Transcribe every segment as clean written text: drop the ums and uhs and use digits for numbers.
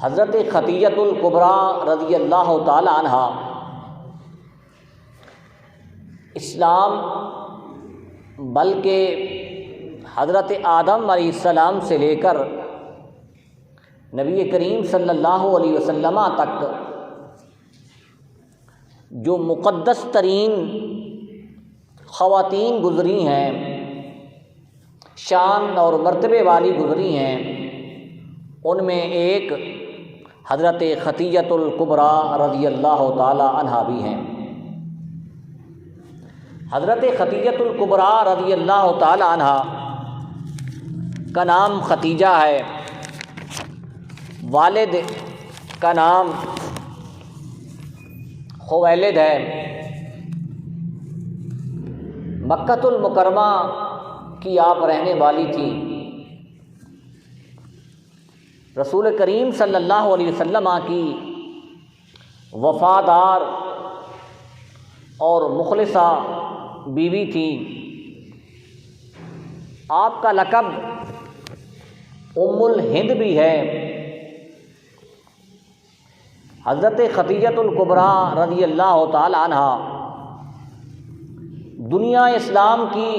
حضرت خدیجہ الکبریٰ رضی اللہ تعالی عنہا اسلام بلکہ حضرت آدم علیہ السلام سے لے کر نبی کریم صلی اللہ علیہ وسلم تک جو مقدس ترین خواتین گزری ہیں، شان اور مرتبے والی گزری ہیں، ان میں ایک حضرت خدیجہ الکبریٰ رضی اللہ تعالی عنہا بھی ہیں۔ حضرت خدیجہ الکبریٰ رضی اللہ تعالی عنہا کا نام ختیجہ ہے، والد کا نام خویلد ہے۔ مکہ المکرمہ کی آپ رہنے والی تھی۔ رسول کریم صلی اللہ علیہ وسلم کی وفادار اور مخلصہ بیوی تھی۔ آپ کا لقب ام الہند بھی ہے۔ حضرت خدیجہ الکبریٰ رضی اللہ تعالی عنہا دنیا اسلام کی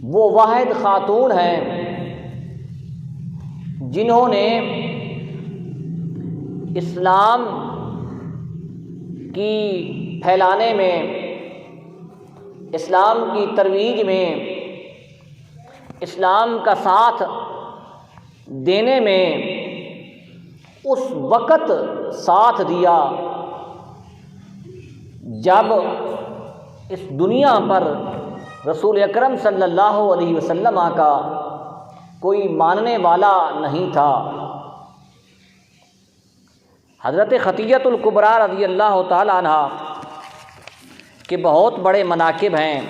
وہ واحد خاتون ہیں جنہوں نے اسلام کی پھیلانے میں، اسلام کی ترویج میں، اسلام کا ساتھ دینے میں اس وقت ساتھ دیا جب اس دنیا پر رسول اکرم صلی اللہ علیہ وسلم کا کوئی ماننے والا نہیں تھا۔ حضرت خدیجہ الکبریٰ رضی اللہ تعالی عنہا کے بہت بڑے مناقب ہیں،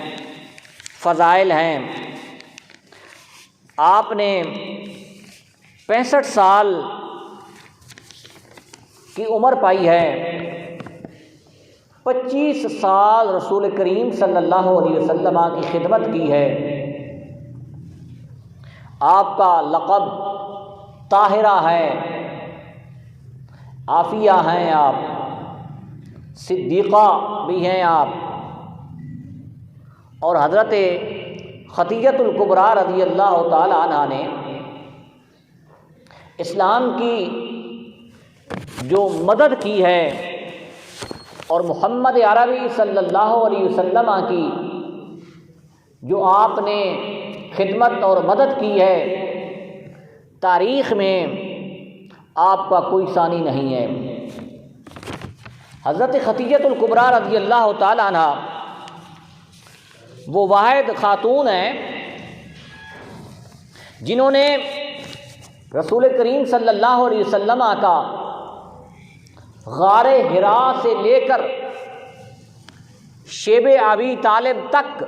فضائل ہیں۔ آپ نے 65 سال کی عمر پائی ہے، 25 سال رسول کریم صلی اللہ علیہ وسلم کی خدمت کی ہے۔ آپ کا لقب طاہرہ ہے، عافیہ ہیں آپ، صدیقہ بھی ہیں آپ۔ اور حضرت خدیجہ الکبریٰ رضی اللہ تعالی عنہا نے اسلام کی جو مدد کی ہے اور محمد عربی صلی اللہ علیہ وسلم کی جو آپ نے خدمت اور مدد کی ہے، تاریخ میں آپ کا کوئی ثانی نہیں ہے۔ حضرت خدیجہ الکبریٰ رضی اللہ تعالی عنہا وہ واحد خاتون ہیں جنہوں نے رسول کریم صلی اللہ علیہ وسلم کا غار حرا سے لے کر شیب ابی طالب تک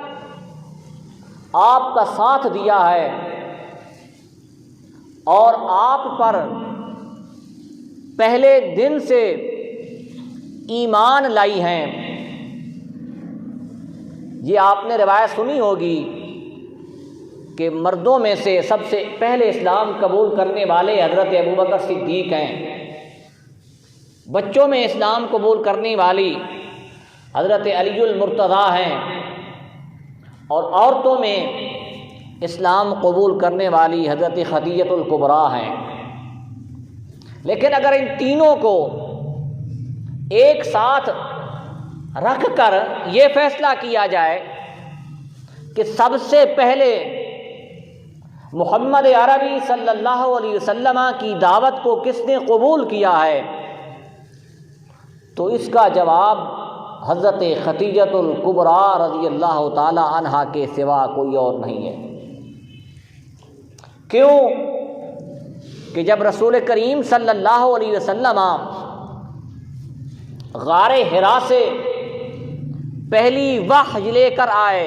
آپ کا ساتھ دیا ہے اور آپ پر پہلے دن سے ایمان لائی ہیں۔ یہ آپ نے روایت سنی ہوگی کہ مردوں میں سے سب سے پہلے اسلام قبول کرنے والے حضرت ابوبکر صدیق ہیں، بچوں میں اسلام قبول کرنے والی حضرت علی المرتضیٰ ہیں، اور عورتوں میں اسلام قبول کرنے والی حضرت خدیجہ الکبریٰ ہیں۔ لیکن اگر ان تینوں کو ایک ساتھ رکھ کر یہ فیصلہ کیا جائے کہ سب سے پہلے محمد عربی صلی اللہ علیہ وسلم کی دعوت کو کس نے قبول کیا ہے، تو اس کا جواب حضرت خدیجہ الکبریٰ رضی اللہ تعالی عنہا کے سوا کوئی اور نہیں ہے۔ کیوں کہ جب رسول کریم صلی اللہ علیہ وسلم غار حرا سے پہلی وحی لے کر آئے،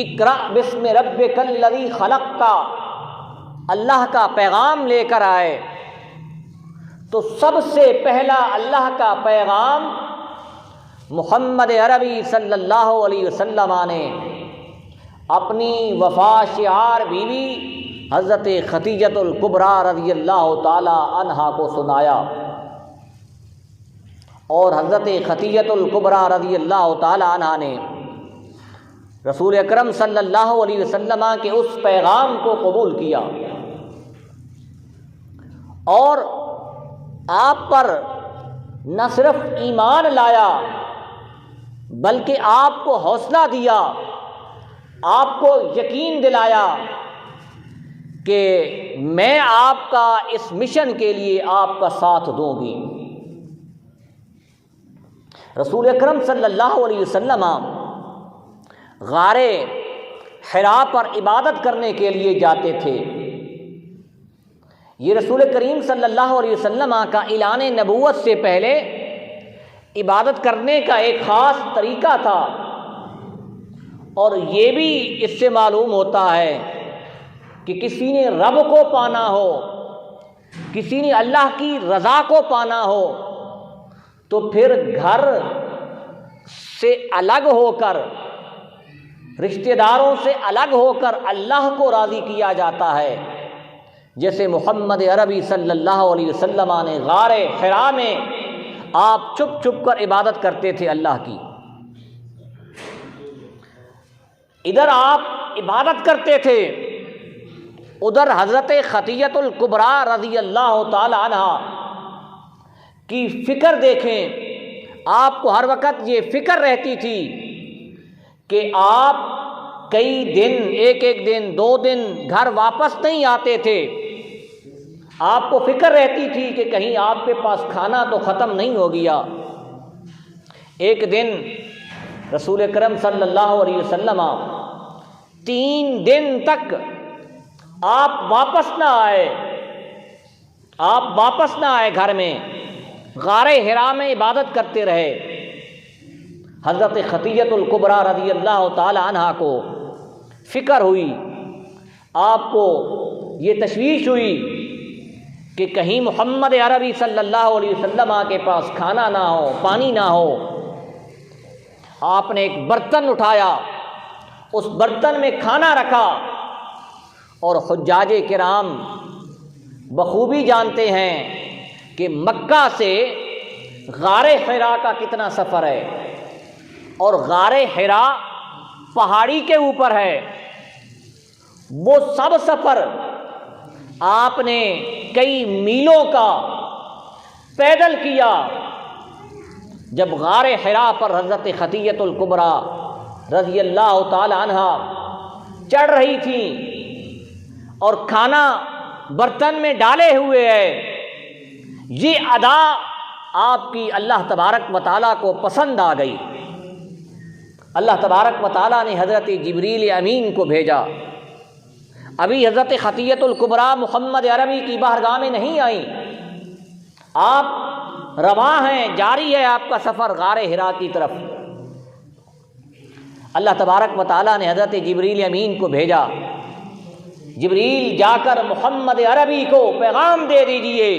اقرأ بسم ربک الذی خلق کا اللہ کا پیغام لے کر آئے، تو سب سے پہلا اللہ کا پیغام محمد عربی صلی اللہ علیہ وسلم نے اپنی وفا شعار بیوی حضرت خدیجۃ الکبریٰ رضی اللہ تعالی عنہا کو سنایا، اور حضرت خدیجۃ الکبریٰ رضی اللہ تعالی عنہا نے رسول اکرم صلی اللہ علیہ وسلم کے اس پیغام کو قبول کیا اور آپ پر نہ صرف ایمان لایا بلکہ آپ کو حوصلہ دیا، آپ کو یقین دلایا کہ میں آپ کا اس مشن کے لیے آپ کا ساتھ دوں گی۔ رسول اکرم صلی اللہ علیہ وسلم غار حراء پر عبادت کرنے کے لیے جاتے تھے۔ یہ رسول کریم صلی اللہ علیہ وسلم کا اعلان نبوت سے پہلے عبادت کرنے کا ایک خاص طریقہ تھا، اور یہ بھی اس سے معلوم ہوتا ہے کہ کسی نے رب کو پانا ہو، کسی نے اللہ کی رضا کو پانا ہو، تو پھر گھر سے الگ ہو کر، رشتہ داروں سے الگ ہو کر اللہ کو راضی کیا جاتا ہے، جیسے محمد عربی صلی اللہ علیہ وسلم نے غار حراء میں آپ چھپ چھپ کر عبادت کرتے تھے اللہ کی۔ ادھر آپ عبادت کرتے تھے، ادھر حضرت خدیجۃ الکبریٰ رضی اللہ تعالی عنہا کی فکر دیکھیں، آپ کو ہر وقت یہ فکر رہتی تھی کہ آپ کئی دن، ایک دن، 2 دن گھر واپس نہیں آتے تھے۔ آپ کو فکر رہتی تھی کہ کہیں آپ کے پاس کھانا تو ختم نہیں ہو گیا۔ ایک دن رسول اکرم صلی اللہ علیہ وسلم 3 دن تک آپ واپس نہ آئے گھر میں، غار حراء میں عبادت کرتے رہے۔ حضرت خدیجۃ الکبریٰ رضی اللہ تعالی عنہا کو فکر ہوئی، آپ کو یہ تشویش ہوئی کہ کہیں محمد عربی صلی اللہ علیہ وسلم کے پاس کھانا نہ ہو، پانی نہ ہو۔ آپ نے ایک برتن اٹھایا، اس برتن میں کھانا رکھا، اور حجاج کرام بخوبی جانتے ہیں کہ مکہ سے غار حراء کا کتنا سفر ہے، اور غار حراء پہاڑی کے اوپر ہے۔ وہ سب سفر آپ نے کئی میلوں کا پیدل کیا۔ جب غار حراء پر حضرت خدیجۃ الکبریٰ رضی اللہ تعالی عنہا چڑھ رہی تھی اور کھانا برتن میں ڈالے ہوئے ہے، یہ ادا آپ کی اللہ تبارک و تعالیٰ کو پسند آ گئی۔ اللہ تبارک و تعالیٰ نے حضرت جبریل امین کو بھیجا۔ ابھی حضرت خدیجۃ الکبریٰ محمد عربی کی بارگاہ میں نہیں آئیں، آپ رواں ہیں، جاری ہے آپ کا سفر غار حراء کی طرف۔ اللہ تبارک و تعالیٰ نے حضرت جبریل امین کو بھیجا، جبریل جا کر محمد عربی کو پیغام دے دیجئے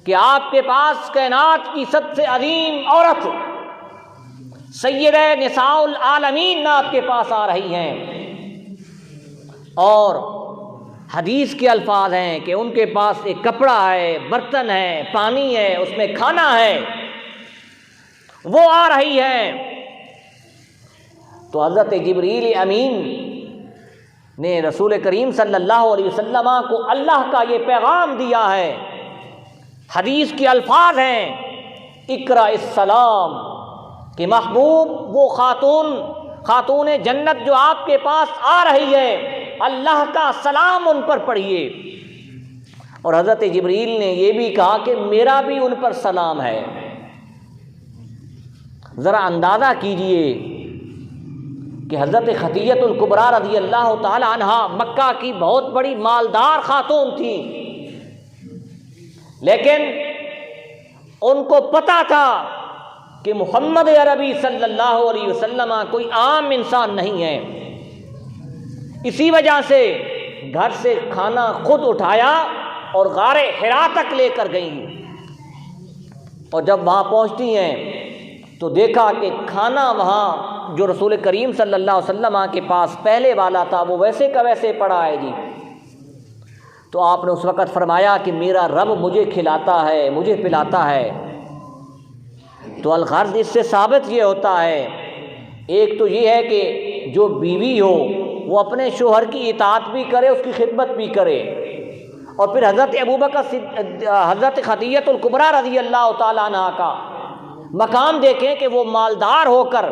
کہ آپ کے پاس کائنات کی سب سے عظیم عورت سیدہ نساء العالمین آپ کے پاس آ رہی ہیں، اور حدیث کے الفاظ ہیں کہ ان کے پاس ایک کپڑا ہے، برتن ہے، پانی ہے، اس میں کھانا ہے، وہ آ رہی ہے۔ تو حضرت جبریل امین نے رسول کریم صلی اللہ علیہ وسلم کو اللہ کا یہ پیغام دیا ہے۔ حدیث کے الفاظ ہیں اقرأ السلام، کہ محبوب وہ خاتون جنت جو آپ کے پاس آ رہی ہے، اللہ کا سلام ان پر پڑھیے۔ اور حضرت جبریل نے یہ بھی کہا کہ میرا بھی ان پر سلام ہے۔ ذرا اندازہ کیجئے کہ حضرت خدیجۃ الکبریٰ رضی اللہ تعالی عنہا مکہ کی بہت بڑی مالدار خاتون تھی، لیکن ان کو پتہ تھا کہ محمد عربی صلی اللہ علیہ وسلم کوئی عام انسان نہیں ہے، اسی وجہ سے گھر سے کھانا خود اٹھایا اور غار حراء تک لے کر گئیں۔ اور جب وہاں پہنچتی ہیں تو دیکھا کہ کھانا وہاں جو رسول کریم صلی اللہ علیہ وسلم کے پاس پہلے والا تھا وہ ویسے کا ویسے پڑا ہے جی۔ تو آپ نے اس وقت فرمایا کہ میرا رب مجھے کھلاتا ہے، مجھے پلاتا ہے۔ تو الغرض اس سے ثابت یہ ہوتا ہے، ایک تو یہ ہے کہ جو بیوی ہو وہ اپنے شوہر کی اطاعت بھی کرے، اس کی خدمت بھی کرے، اور پھر حضرت خدیجہ الکبریٰ رضی اللہ تعالیٰ عنہ کا مقام دیکھیں کہ وہ مالدار ہو کر،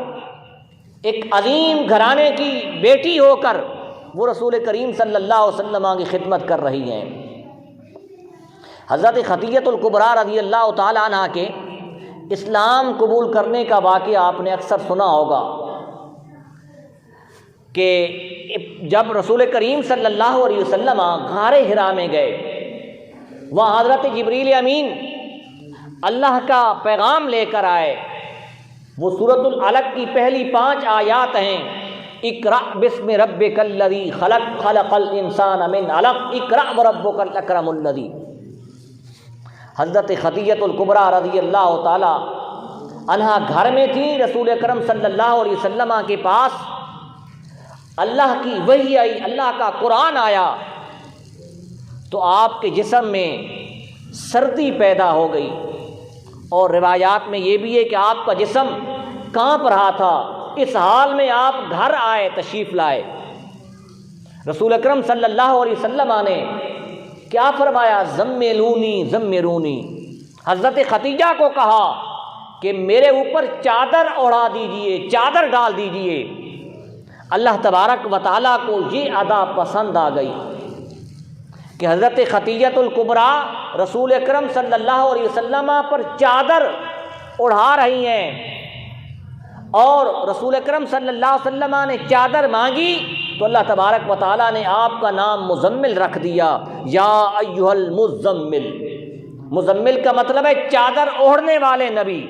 ایک عظیم گھرانے کی بیٹی ہو کر وہ رسول کریم صلی اللہ علیہ وسلم کی خدمت کر رہی ہیں۔ حضرت خدیجہ الکبریٰ رضی اللہ تعالیٰ عنہ کے اسلام قبول کرنے کا واقعہ آپ نے اکثر سنا ہوگا کہ جب رسول کریم صلی اللہ علیہ وسلم غار حرا میں گئے، وہاں حضرت جبریل امین اللہ کا پیغام لے کر آئے۔ وہ سورۃ العلق کی پہلی 5 آیات ہیں، اقرأ بسم ربک الذی خلق خلق الانسان من علق اقرأ وربک الاکرم الذی۔ حضرت خدیجہ الکبریٰ رضی اللہ تعالی عنہا گھر میں تھیں، رسول اکرم صلی اللہ علیہ وسلم کے پاس اللہ کی وحی آئی، اللہ کا قرآن آیا، تو آپ کے جسم میں سردی پیدا ہو گئی، اور روایات میں یہ بھی ہے کہ آپ کا جسم کانپ رہا تھا۔ اس حال میں آپ گھر آئے، تشریف لائے۔ رسول اکرم صلی اللہ علیہ وسلم نے کیا فرمایا؟ زملونی زمرونی۔ حضرت خدیجہ کو کہا کہ میرے اوپر چادر اوڑھا دیجئے، چادر ڈال دیجئے۔ اللہ تبارک و تعالیٰ کو یہ ادا پسند آ گئی کہ حضرت خدیجہ الکبریٰ رسول اکرم صلی اللہ علیہ وسلم پر چادر اڑھا رہی ہیں، اور رسول اکرم صلی اللہ علیہ وسلم نے چادر مانگی تو اللہ تبارک و تعالیٰ نے آپ کا نام مزمل رکھ دیا، یا ایھا المزمل۔ مزمل کا مطلب ہے چادر اوڑھنے والے نبی۔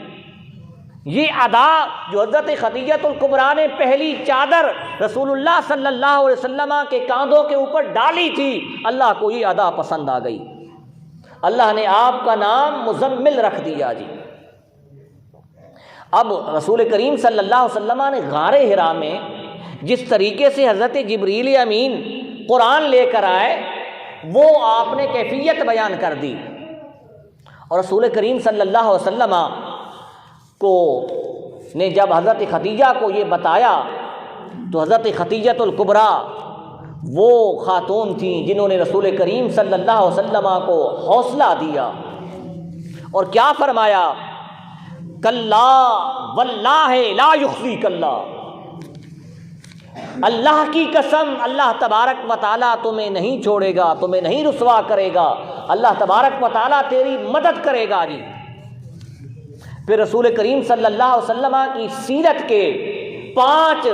یہ ادا جو حضرت خدیجہ الکبریٰ نے پہلی چادر رسول اللہ صلی اللہ علیہ وسلم کے کاندھوں کے اوپر ڈالی تھی، اللہ کو یہ ادا پسند آ گئی، اللہ نے آپ کا نام مزمل رکھ دیا جی۔ اب رسول کریم صلی اللہ علیہ وسلم نے غار حرا میں جس طریقے سے حضرت جبریل امین قرآن لے کر آئے، وہ آپ نے کیفیت بیان کر دی، اور رسول کریم صلی اللہ علیہ وسلم کو نے جب حضرت خدیجہ کو یہ بتایا تو حضرت خدیجہ الکبریٰ وہ خاتون تھیں جنہوں نے رسول کریم صلی اللہ علیہ وسلم کو حوصلہ دیا، اور کیا فرمایا؟ کلا واللہ لا یخزیک اللہ۔ اللہ کی قسم، اللہ تبارک و تعالیٰ تمہیں نہیں چھوڑے گا، تمہیں نہیں رسوا کرے گا، اللہ تبارک و تعالیٰ تیری مدد کرے گا جی۔ پھر رسول کریم صلی اللہ علیہ وسلم کی سیرت کے 5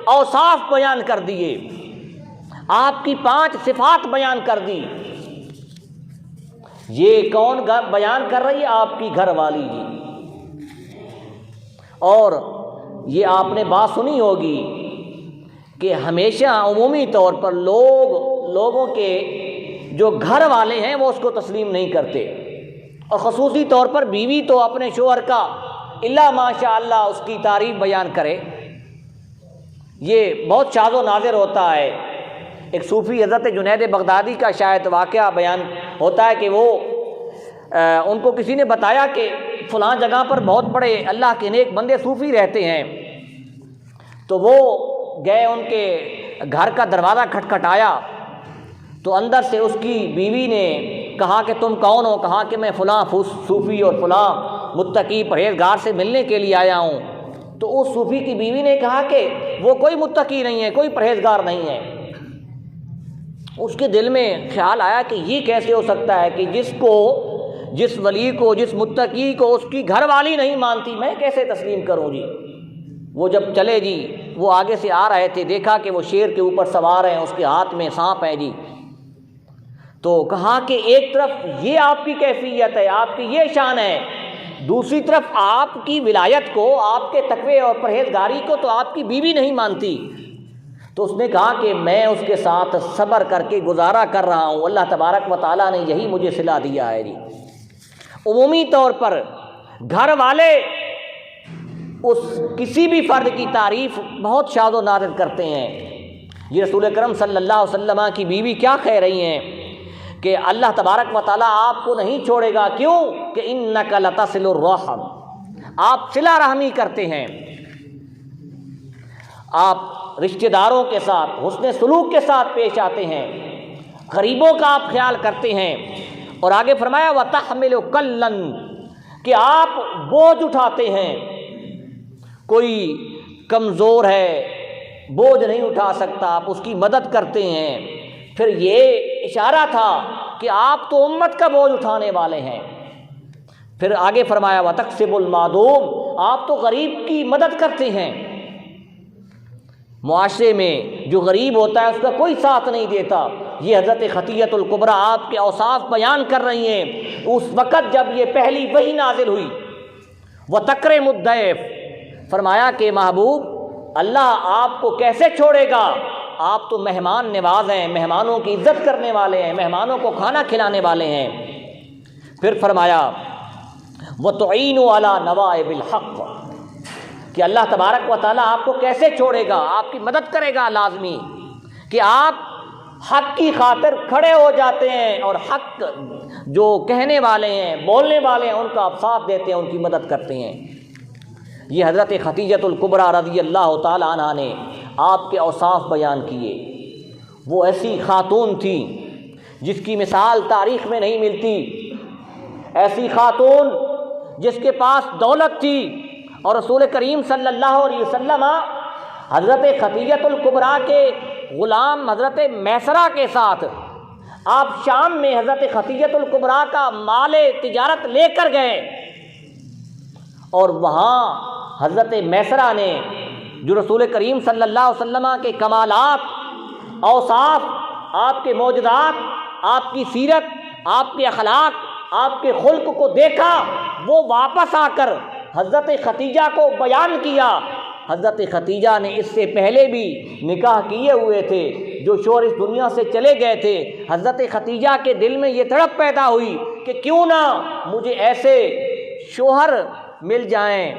اوصاف بیان کر دیے، آپ کی 5 صفات بیان کر دی۔ یہ کون بیان کر رہی ہے؟ آپ کی گھر والی جی۔ اور یہ آپ نے بات سنی ہوگی کہ ہمیشہ عمومی طور پر لوگوں کے جو گھر والے ہیں وہ اس کو تسلیم نہیں کرتے، اور خصوصی طور پر بیوی تو اپنے شوہر کا الا ماشاء اللہ اس کی تعریف بیان کرے، یہ بہت شاذ و نادر ہوتا ہے۔ ایک صوفی حضرت جنید بغدادی کا شاید واقعہ بیان ہوتا ہے کہ وہ ان کو کسی نے بتایا کہ فلاں جگہ پر بہت بڑے اللہ کے نیک بندے صوفی رہتے ہیں، تو وہ گئے، ان کے گھر کا دروازہ کھٹکھٹایا تو اندر سے اس کی بیوی نے کہا کہ تم کون ہو؟ کہا کہ میں فلاں صوفی اور فلاں متقی پرہیزگار سے ملنے کے لیے آیا ہوں۔ تو اس صوفی کی بیوی نے کہا کہ وہ کوئی متقی نہیں ہے، کوئی پرہیزگار نہیں ہے۔ اس کے دل میں خیال آیا کہ یہ کیسے ہو سکتا ہے کہ جس ولی کو، جس متقی کو اس کی گھر والی نہیں مانتی، میں کیسے تسلیم کروں جی۔ وہ جب چلے جی، وہ آگے سے آ رہے تھے، دیکھا کہ وہ شیر کے اوپر سوار ہیں، اس کے ہاتھ میں سانپ ہے جی، تو کہا کہ ایک طرف یہ آپ کی کیفیت ہے، آپ کی یہ شان ہے، دوسری طرف آپ کی ولایت کو، آپ کے تقوی اور پرہیزگاری کو تو آپ کی بیوی نہیں مانتی۔ تو اس نے کہا کہ میں اس کے ساتھ صبر کر کے گزارا کر رہا ہوں، اللہ تبارک و تعالیٰ نے یہی مجھے صلہ دیا ہے جی۔ عمومی طور پر گھر والے اس کسی بھی فرد کی تعریف بہت شاد و نادر کرتے ہیں۔ یہ رسول اکرم صلی اللہ علیہ وسلم کی بیوی کیا کہہ رہی ہیں کہ اللہ تبارک و تعالیٰ آپ کو نہیں چھوڑے گا، کیوں کہ انک لتصل الرحم، آپ صلہ رحمی کرتے ہیں، آپ رشتہ داروں کے ساتھ حسن سلوک کے ساتھ پیش آتے ہیں، غریبوں کا آپ خیال کرتے ہیں۔ اور آگے فرمایا وتحمل کلا، کہ آپ بوجھ اٹھاتے ہیں، کوئی کمزور ہے بوجھ نہیں اٹھا سکتا، آپ اس کی مدد کرتے ہیں۔ پھر یہ اشارہ تھا کہ آپ تو امت کا بوجھ اٹھانے والے ہیں۔ پھر آگے فرمایا وتکسب المعدوم، آپ تو غریب کی مدد کرتے ہیں۔ معاشرے میں جو غریب ہوتا ہے اس کا کوئی ساتھ نہیں دیتا۔ یہ حضرت خطیۃ الکبریٰ آپ کے اوصاف بیان کر رہی ہیں اس وقت جب یہ پہلی وحی نازل ہوئی۔ وتکرم الضیف، فرمایا کہ محبوب اللہ آپ کو کیسے چھوڑے گا، آپ تو مہمان نواز ہیں، مہمانوں کی عزت کرنے والے ہیں، مہمانوں کو کھانا کھلانے والے ہیں۔ پھر فرمایا وتعین علی نوائب الحق، کہ اللہ تبارک و تعالیٰ آپ کو کیسے چھوڑے گا، آپ کی مدد کرے گا لازمی، کہ آپ حق کی خاطر کھڑے ہو جاتے ہیں اور حق جو کہنے والے ہیں بولنے والے ہیں ان کا آپ ساتھ دیتے ہیں، ان کی مدد کرتے ہیں۔ یہ حضرت خدیجہ الکبریٰ رضی اللہ تعالیٰ عنہا نے آپ کے اوصاف بیان کیے۔ وہ ایسی خاتون تھی جس کی مثال تاریخ میں نہیں ملتی، ایسی خاتون جس کے پاس دولت تھی، اور رسول کریم صلی اللہ علیہ وسلم حضرت خدیجہ الکبریٰ کے غلام حضرت میسرہ کے ساتھ آپ شام میں حضرت خدیجہ الکبریٰ کا مال تجارت لے کر گئے، اور وہاں حضرت میسرہ نے جو رسول کریم صلی اللہ علیہ وسلم کے کمالات، اوصاف، آپ کے معجزات، آپ کی سیرت، آپ کے اخلاق، آپ کے خلق کو دیکھا، وہ واپس آ کر حضرت خدیجہ کو بیان کیا۔ حضرت خدیجہ نے اس سے پہلے بھی نکاح کیے ہوئے تھے، جو شوہر اس دنیا سے چلے گئے تھے۔ حضرت خدیجہ کے دل میں یہ تڑپ پیدا ہوئی کہ کیوں نہ مجھے ایسے شوہر مل جائیں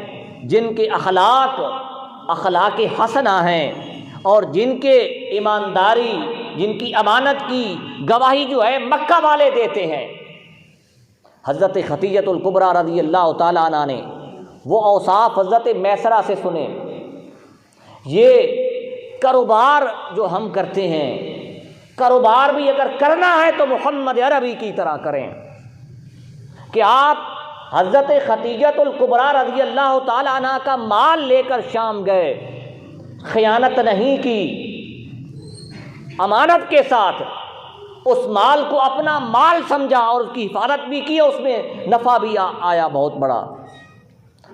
جن کے اخلاق حسنہ ہیں، اور جن کے ایمانداری، جن کی امانت کی گواہی جو ہے مکہ والے دیتے ہیں۔ حضرت خدیجہ الکبریٰ رضی اللہ تعالیٰ عنہ نے وہ اوصاف حضرت میسرہ سے سنے۔ یہ کاروبار جو ہم کرتے ہیں، کاروبار بھی اگر کرنا ہے تو محمد عربی کی طرح کریں، کہ آپ حضرت خدیجہ الکبریٰ رضی اللہ تعالیٰ عنہ کا مال لے کر شام گئے، خیانت نہیں کی، امانت کے ساتھ اس مال کو اپنا مال سمجھا اور اس کی حفاظت بھی کی، اس میں نفع بھی آیا بہت بڑا۔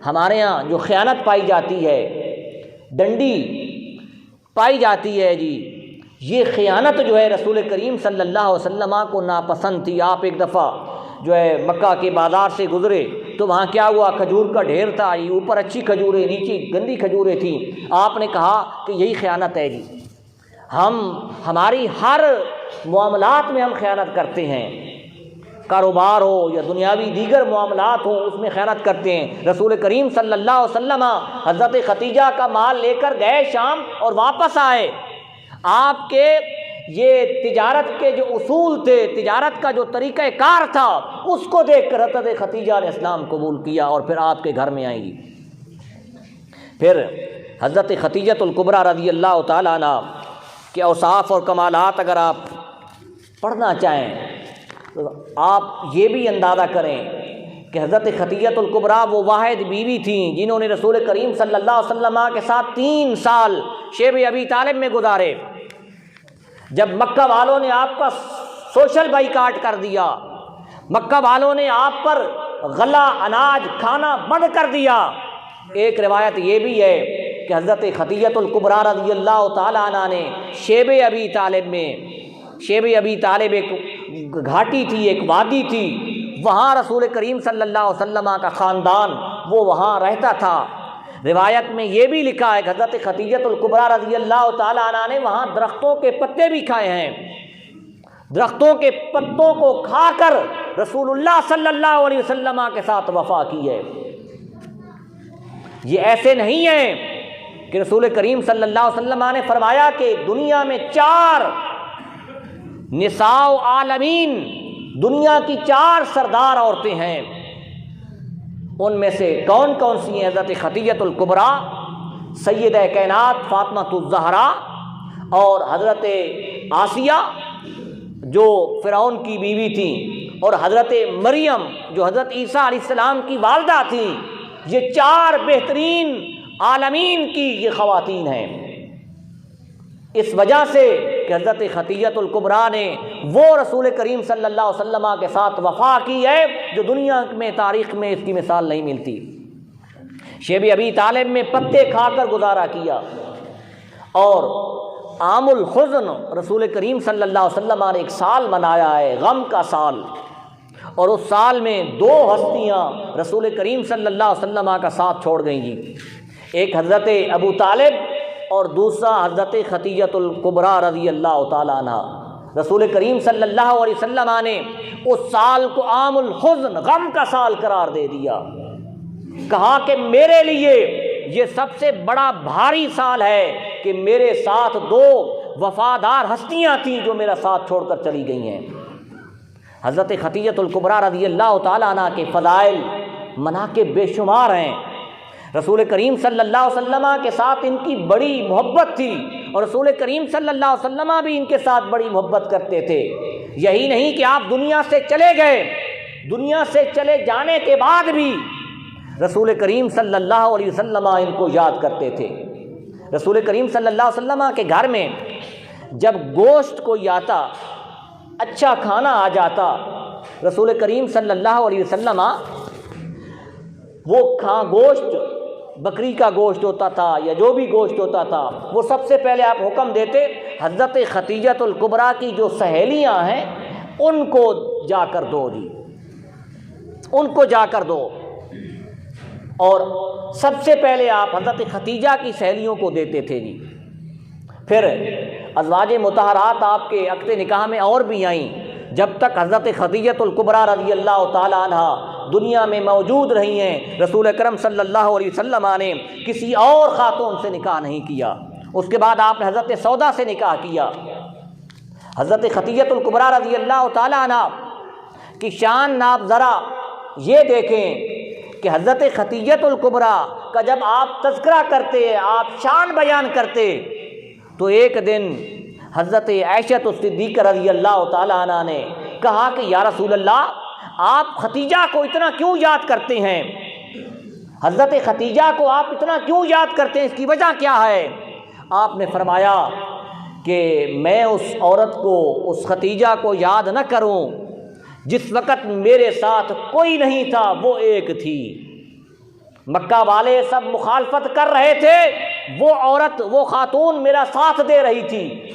ہمارے ہاں جو خیانت پائی جاتی ہے، ڈنڈی پائی جاتی ہے جی، یہ خیانت جو ہے رسول کریم صلی اللہ علیہ وسلم کو ناپسند تھی۔ آپ ایک دفعہ جو ہے مکہ کے بازار سے گزرے تو وہاں کیا ہوا، کھجور کا ڈھیر تھا، اوپر اچھی کھجوریں، نیچے گندی کھجوریں تھیں۔ آپ نے کہا کہ یہی خیانت ہے جی، ہماری ہر معاملات میں ہم خیانت کرتے ہیں، کاروبار ہو یا دنیاوی دیگر معاملات ہوں اس میں خیانت کرتے ہیں۔ رسول کریم صلی اللہ علیہ وسلم حضرت خدیجہ کا مال لے کر گئے شام اور واپس آئے۔ آپ کے یہ تجارت کے جو اصول تھے، تجارت کا جو طریقہ کار تھا، اس کو دیکھ کر حضرت خدیجہ نے اسلام قبول کیا اور پھر آپ کے گھر میں آئیں گی۔ پھر حضرت خدیجہ الکبریٰ رضی اللہ تعالیٰ عنہ کے اوصاف اور کمالات اگر آپ پڑھنا چاہیں تو آپ یہ بھی اندازہ کریں کہ حضرت خدیجہ الکبریٰ وہ واحد بیوی تھیں جنہوں نے رسول کریم صلی اللہ علیہ وسلم کے ساتھ 3 سال شیب ابی طالب میں گزارے۔ جب مکہ والوں نے آپ کا سوشل بائیکاٹ کر دیا، مکہ والوں نے آپ پر غلہ اناج کھانا بند کر دیا، ایک روایت یہ بھی ہے کہ حضرت خدیجہ الکبریٰ رضی اللہ تعالیٰ عنہ نے شیب ابی طالب میں، شیب ابی طالب ایک گھاٹی تھی، ایک وادی تھی، وہاں رسول کریم صلی اللہ علیہ وسلم کا خاندان وہ وہاں رہتا تھا۔ روایت میں یہ بھی لکھا ہے کہ حضرت خدیجہ الکبریٰ رضی اللہ تعالیٰ عنہ نے وہاں درختوں کے پتے بھی کھائے ہیں، درختوں کے پتوں کو کھا کر رسول اللہ صلی اللہ علیہ وسلم کے ساتھ وفا کی ہے۔ یہ ایسے نہیں ہیں کہ رسول کریم صلی اللہ علیہ وسلم نے فرمایا کہ دنیا میں 4 نساء عالمین، دنیا کی 4 سردار عورتیں ہیں، ان میں سے کون کون سی ہیں؟ حضرت خدیجہ الکبریٰ، سیدہ کائنات فاطمہ الزہرا، اور حضرت آسیہ جو فرعون کی بیوی تھیں، اور حضرت مریم جو حضرت عیسیٰ علیہ السلام کی والدہ تھیں۔ یہ 4 بہترین عالمین کی یہ خواتین ہیں۔ اس وجہ سے کہ حضرت خدیجہ الکبریٰ نے وہ رسول کریم صلی اللہ علیہ وسلم کے ساتھ وفا کی ہے جو دنیا میں تاریخ میں اس کی مثال نہیں ملتی۔ شیب ابی طالب میں پتے کھا کر گزارا کیا، اور عام الحزن رسول کریم صلی اللہ علیہ وسلم نے ایک سال منایا ہے، غم کا سال، اور اس سال میں 2 ہستیاں رسول کریم صلی اللہ علیہ وسلم کا ساتھ چھوڑ گئیں جی، ایک حضرت ابو طالب اور دوسرا حضرت خدیجہ الکبریٰ رضی اللہ تعالیٰ عنہ۔ رسول کریم صلی اللہ علیہ وسلم نے اس سال کو عام الحزن، غم کا سال قرار دے دیا، کہا کہ میرے لیے یہ سب سے بڑا بھاری سال ہے کہ میرے ساتھ 2 وفادار ہستیاں تھیں جو میرا ساتھ چھوڑ کر چلی گئی ہیں۔ حضرت خدیجہ الکبریٰ رضی اللہ تعالیٰ عنہ کے فضائل مناقب بے شمار ہیں۔ رسول کریم صلی اللہ علیہ وسلم کے ساتھ ان کی بڑی محبت تھی، اور رسول کریم صلی اللہ علیہ وسلم بھی ان کے ساتھ بڑی محبت کرتے تھے۔ یہی نہیں کہ آپ دنیا سے چلے گئے، دنیا سے چلے جانے کے بعد بھی رسول کریم صلی اللہ علیہ وسلم ان کو یاد کرتے تھے۔ رسول کریم صلی اللہ علیہ وسلم کے گھر میں جب گوشت کوئی آتا، اچھا کھانا آ جاتا، رسول کریم صلی اللہ علیہ وسلم وہ گوشت، بکری کا گوشت ہوتا تھا یا جو بھی گوشت ہوتا تھا، وہ سب سے پہلے آپ حکم دیتے حضرت خدیجہ الکبریٰ کی جو سہیلیاں ہیں ان کو جا کر دو جی، ان کو جا کر دو، اور سب سے پہلے آپ حضرت خدیجہ کی سہیلیوں کو دیتے تھے جی۔ پھر ازواج مطہرات آپ کے عقد نکاح میں اور بھی آئیں، جب تک حضرت خدیجہ الکبریٰ رضی اللہ تعالی عنہ دنیا میں موجود رہی ہیں، رسول اکرم صلی اللہ علیہ وسلم نے کسی اور خاتون سے نکاح نہیں کیا۔ اس کے بعد آپ نے حضرت سودا سے نکاح کیا۔ حضرت خدیجہ الکبریٰ رضی اللہ تعالی عنہ کی شان آپ ذرا یہ دیکھیں کہ حضرت خدیجہ الکبریٰ کا جب آپ تذکرہ کرتے، آپ شان بیان کرتے، تو ایک دن حضرت عائشہ صدیقہ رضی اللہ تعالیٰ عنہ نے کہا کہ یا رسول اللہ، آپ خدیجہ کو اتنا کیوں یاد کرتے ہیں؟ حضرت خدیجہ کو آپ اتنا کیوں یاد کرتے ہیں، اس کی وجہ کیا ہے؟ آپ نے فرمایا کہ میں اس عورت کو، اس خدیجہ کو یاد نہ کروں جس وقت میرے ساتھ کوئی نہیں تھا، وہ ایک تھی۔ مکہ والے سب مخالفت کر رہے تھے، وہ عورت، وہ خاتون میرا ساتھ دے رہی تھی،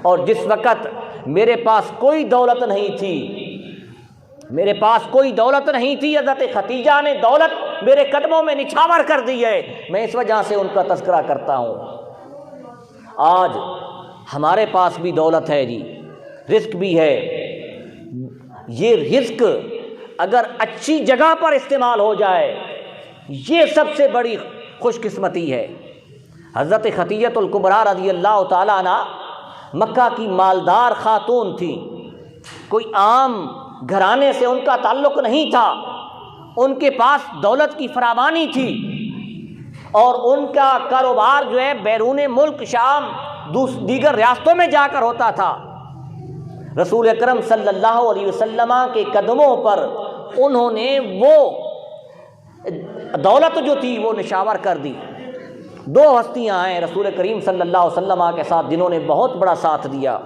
اور جس وقت میرے پاس کوئی دولت نہیں تھی، میرے پاس کوئی دولت نہیں تھی، حضرت خدیجہ نے دولت میرے قدموں میں نچھاور کر دی ہے، میں اس وجہ سے ان کا تذکرہ کرتا ہوں۔ آج ہمارے پاس بھی دولت ہے جی، رزق بھی ہے، یہ رزق اگر اچھی جگہ پر استعمال ہو جائے یہ سب سے بڑی خوش قسمتی ہے۔ حضرت خدیجہ الکبریٰ رضی اللہ تعالیٰ عنہ مکہ کی مالدار خاتون تھی، کوئی عام گھرانے سے ان کا تعلق نہیں تھا، ان کے پاس دولت کی فراوانی تھی، اور ان کا کاروبار جو ہے بیرون ملک، شام، دیگر ریاستوں میں جا کر ہوتا تھا۔ رسول اکرم صلی اللہ علیہ وسلم کے قدموں پر انہوں نے وہ دولت جو تھی وہ نشاور کر دی۔ 2 ہستیاں ہیں رسول کریم صلی اللہ علیہ وسلم کے ساتھ جنہوں نے بہت بڑا ساتھ دیا،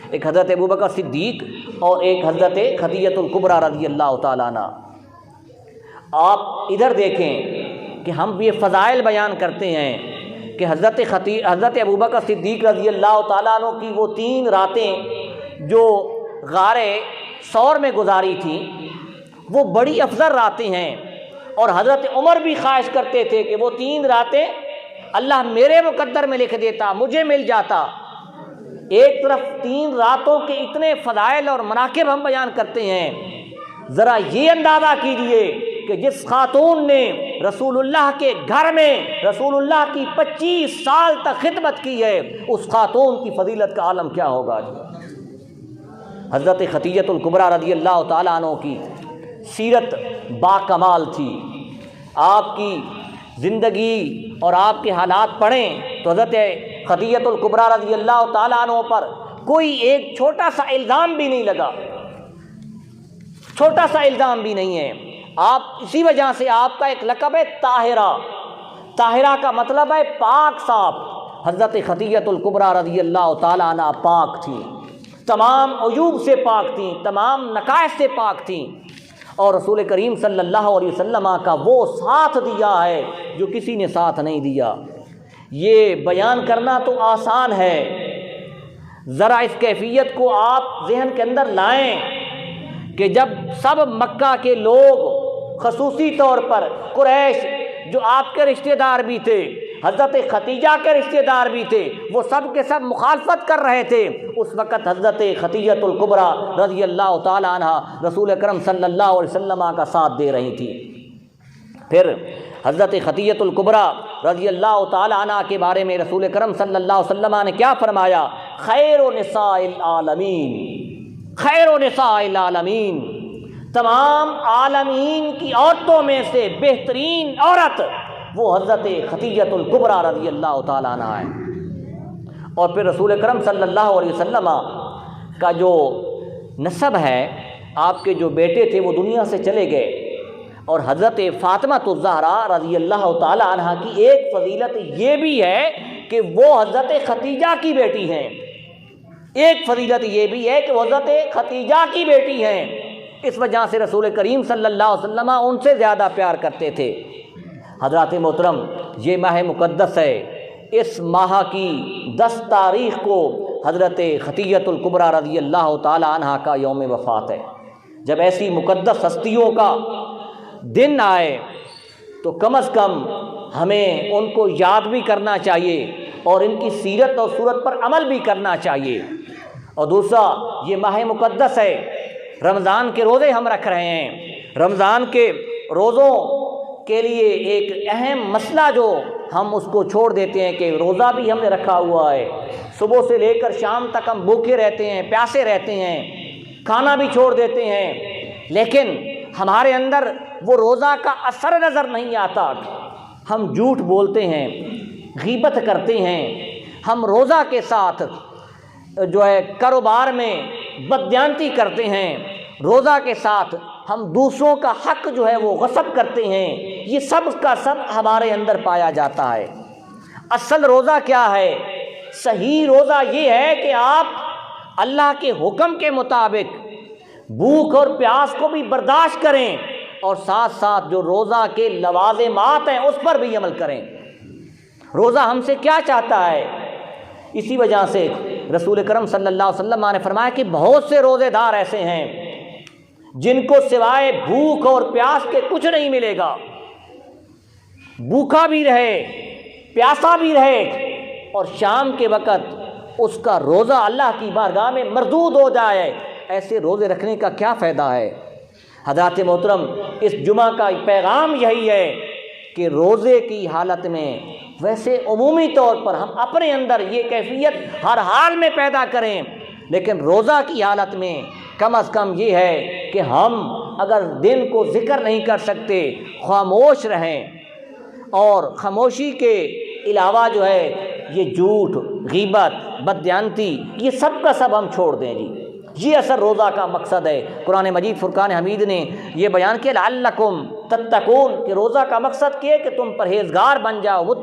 ایک حضرت ابوبکر صدیق اور ایک حضرت خدیجہ الکبریٰ رضی اللہ تعالیٰ عنہ۔ آپ ادھر دیکھیں کہ ہم یہ فضائل بیان کرتے ہیں کہ حضرت ابوبکر صدیق رضی اللہ تعالیٰ عنہ کی وہ 3 راتیں جو غار ثور میں گزاری تھیں وہ بڑی افضل راتیں ہیں، اور حضرت عمر بھی خواہش کرتے تھے کہ وہ 3 راتیں اللہ میرے مقدر میں لکھ دیتا، مجھے مل جاتا۔ ایک طرف 3 راتوں کے اتنے فضائل اور مناقب ہم بیان کرتے ہیں، ذرا یہ اندازہ کیجئے کہ جس خاتون نے رسول اللہ کے گھر میں رسول اللہ کی 25 سال تک خدمت کی ہے، اس خاتون کی فضیلت کا عالم کیا ہوگا؟ حضرت خدیجہ الکبریٰ رضی اللہ تعالیٰ عنہ کی سیرت با کمال تھی۔ آپ کی زندگی اور آپ کے حالات پڑھیں تو حضرت خدیجہ الکبریٰ رضی اللہ تعالیٰ عنہ پر کوئی ایک چھوٹا سا الزام بھی نہیں لگا، چھوٹا سا الزام بھی نہیں ہے۔ آپ اسی وجہ سے آپ کا ایک لقب ہے طاہرہ، طاہرہ کا مطلب ہے پاک صاف۔ حضرت خدیجہ الکبریٰ رضی اللہ تعالیٰ عنہ پاک تھیں، تمام عیوب سے پاک تھیں، تمام نقائص سے پاک تھیں، اور رسول کریم صلی اللہ علیہ وسلم کا وہ ساتھ دیا ہے جو کسی نے ساتھ نہیں دیا۔ یہ بیان کرنا تو آسان ہے، ذرا اس کیفیت کو آپ ذہن کے اندر لائیں کہ جب سب مکہ کے لوگ، خصوصی طور پر قریش جو آپ کے رشتہ دار بھی تھے، حضرت خدیجہ کے رشتہ دار بھی تھے، وہ سب کے سب مخالفت کر رہے تھے، اس وقت حضرت خدیجہ الکبریٰ رضی اللہ تعالیٰ عنہ رسول اکرم صلی اللہ علیہ وسلم کا ساتھ دے رہی تھی۔ پھر حضرت خدیجہ الکبریٰ رضی اللہ تعالیٰ عنہ کے بارے میں رسول اکرم صلی اللہ علیہ وسلم نے کیا فرمایا؟ خیر نساء العالمین، خیر نساء العالمین، تمام عالمین کی عورتوں میں سے بہترین عورت وہ حضرت خدیجہ الکبریٰ رضی اللہ تعالیٰ عنہ ہے۔ اور پھر رسول اکرم صلی اللہ علیہ وسلم کا جو نسب ہے، آپ کے جو بیٹے تھے وہ دنیا سے چلے گئے، اور حضرت فاطمہ الزہرا رضی اللہ تعالیٰ عنہ کی ایک فضیلت یہ بھی ہے کہ وہ حضرت خدیجہ کی بیٹی ہیں، ایک فضیلت یہ بھی ہے کہ وہ حضرت خدیجہ کی بیٹی ہیں، اس وجہ سے رسول کریم صلی اللہ علیہ وسلم ان سے زیادہ پیار کرتے تھے۔ حضرات محترم، یہ ماہ مقدس ہے، اس ماہ کی 10 تاریخ کو حضرت خدیجہ الکبریٰ رضی اللہ تعالیٰ عنہ کا یوم وفات ہے۔ جب ایسی مقدس ہستیوں کا دن آئے تو کم از کم ہمیں ان کو یاد بھی کرنا چاہیے اور ان کی سیرت اور صورت پر عمل بھی کرنا چاہیے۔ اور دوسرا، یہ ماہ مقدس ہے، رمضان کے روزے ہم رکھ رہے ہیں، رمضان کے روزوں کے لیے ایک اہم مسئلہ جو ہم اس کو چھوڑ دیتے ہیں کہ روزہ بھی ہم نے رکھا ہوا ہے، صبح سے لے کر شام تک ہم بھوکے رہتے ہیں، پیاسے رہتے ہیں، کھانا بھی چھوڑ دیتے ہیں، لیکن ہمارے اندر وہ روزہ کا اثر نظر نہیں آتا۔ ہم جھوٹ بولتے ہیں، غیبت کرتے ہیں، ہم روزہ کے ساتھ جو ہے کاروبار میں بددیانتی کرتے ہیں، روزہ کے ساتھ ہم دوسروں کا حق جو ہے وہ غصب کرتے ہیں، یہ سب کا سب ہمارے اندر پایا جاتا ہے۔ اصل روزہ کیا ہے؟ صحیح روزہ یہ ہے کہ آپ اللہ کے حکم کے مطابق بھوک اور پیاس کو بھی برداشت کریں اور ساتھ ساتھ جو روزہ کے لوازمات ہیں اس پر بھی عمل کریں۔ روزہ ہم سے کیا چاہتا ہے؟ اسی وجہ سے رسول کرم صلی اللہ علیہ وسلم نے فرمایا کہ بہت سے روزے دار ایسے ہیں جن کو سوائے بھوک اور پیاس کے کچھ نہیں ملے گا، بھوکا بھی رہے، پیاسا بھی رہے، اور شام کے وقت اس کا روزہ اللہ کی بارگاہ میں مردود ہو جائے، ایسے روزے رکھنے کا کیا فائدہ ہے؟ حضرات محترم، اس جمعہ کا پیغام یہی ہے کہ روزے کی حالت میں ویسے عمومی طور پر ہم اپنے اندر یہ کیفیت ہر حال میں پیدا کریں، لیکن روزہ کی حالت میں کم از کم یہ ہے کہ ہم اگر دن کو ذکر نہیں کر سکتے خاموش رہیں، اور خاموشی کے علاوہ جو ہے یہ جھوٹ، غیبت، بددیانتی، یہ سب کا سب ہم چھوڑ دیں جی۔ یہ اصل روزہ کا مقصد ہے۔ قرآن مجید فرقان حمید نے یہ بیان کیا لعلکم تتقون، کہ روزہ کا مقصد کیا ہے کہ تم پرہیزگار بن جاؤ۔